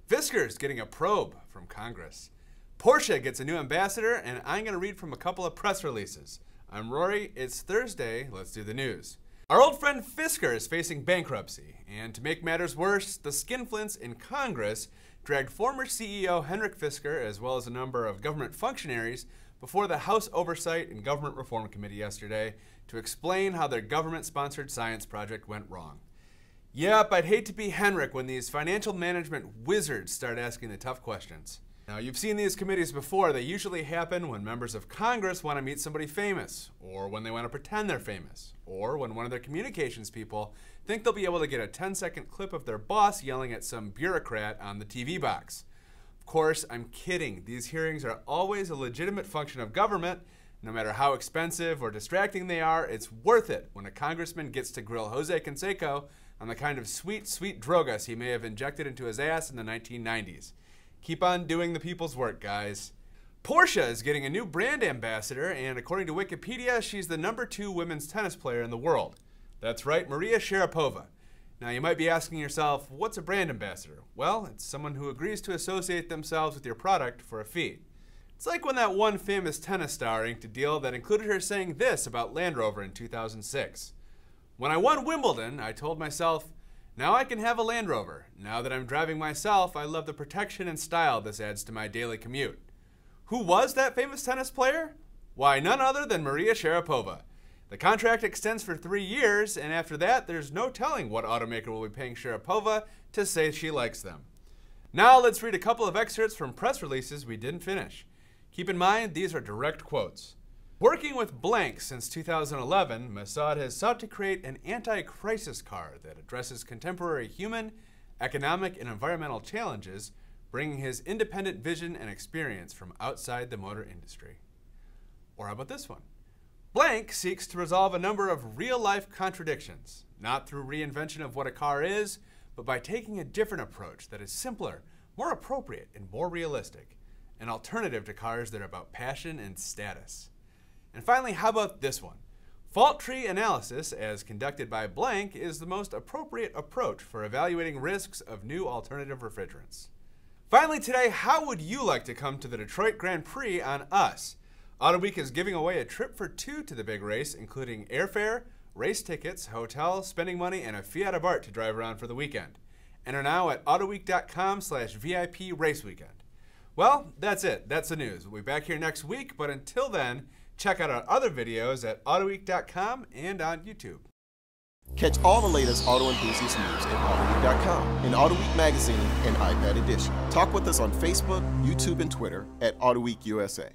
Fisker is getting a probe from Congress. Porsche gets a new ambassador, and I'm going to read from a couple of press releases. I'm Rory, it's Thursday, let's do the news. Our old friend Fisker is facing bankruptcy, and to make matters worse, the skinflints in Congress dragged former CEO Henrik Fisker, as well as a number of government functionaries, before the House Oversight and Government Reform Committee yesterday to explain how their government-sponsored science project went wrong. Yep, I'd hate to be Henrik when these financial management wizards start asking the tough questions. Now, you've seen these committees before. They usually happen when members of Congress want to meet somebody famous, or when they want to pretend they're famous, or when one of their communications people think they'll be able to get a 10-second clip of their boss yelling at some bureaucrat on the TV box. Of course, I'm kidding. These hearings are always a legitimate function of government. No matter how expensive or distracting they are, it's worth it when a congressman gets to grill Jose Canseco on the kind of sweet, sweet drogas he may have injected into his ass in the 1990s. Keep on doing the people's work, guys. Porsche is getting a new brand ambassador, and according to Wikipedia, she's the #2 women's tennis player in the world. That's right, Maria Sharapova. Now, you might be asking yourself, what's a brand ambassador? Well, it's someone who agrees to associate themselves with your product for a fee. It's like when that one famous tennis star inked a deal that included her saying this about Land Rover in 2006. When I won Wimbledon, I told myself, now I can have a Land Rover. Now that I'm driving myself, I love the protection and style this adds to my daily commute. Who was that famous tennis player? Why, none other than Maria Sharapova. The contract extends for 3 years, and after that, there's no telling what automaker will be paying Sharapova to say she likes them. Now let's read a couple of excerpts from press releases we didn't finish. Keep in mind, these are direct quotes. Working with blank since 2011, Mossad has sought to create an anti-crisis car that addresses contemporary human, economic, and environmental challenges, bringing his independent vision and experience from outside the motor industry. Or how about this one? Blank seeks to resolve a number of real-life contradictions, not through reinvention of what a car is, but by taking a different approach that is simpler, more appropriate, and more realistic, an alternative to cars that are about passion and status. And finally, how about this one? Fault tree analysis, as conducted by blank, is the most appropriate approach for evaluating risks of new alternative refrigerants. Finally today, how would you like to come to the Detroit Grand Prix on us? AutoWeek is giving away a trip for 2 to the big race, including airfare, race tickets, hotel, spending money, and a Fiat Abarth to drive around for the weekend. Enter now at autoweek.com/VIP race weekend. Well, that's it. That's the news. We'll be back here next week, but until then, check out our other videos at autoweek.com and on YouTube. Catch all the latest auto enthusiast news at autoweek.com, in AutoWeek magazine and iPad edition. Talk with us on Facebook, YouTube, and Twitter at AutoWeek USA.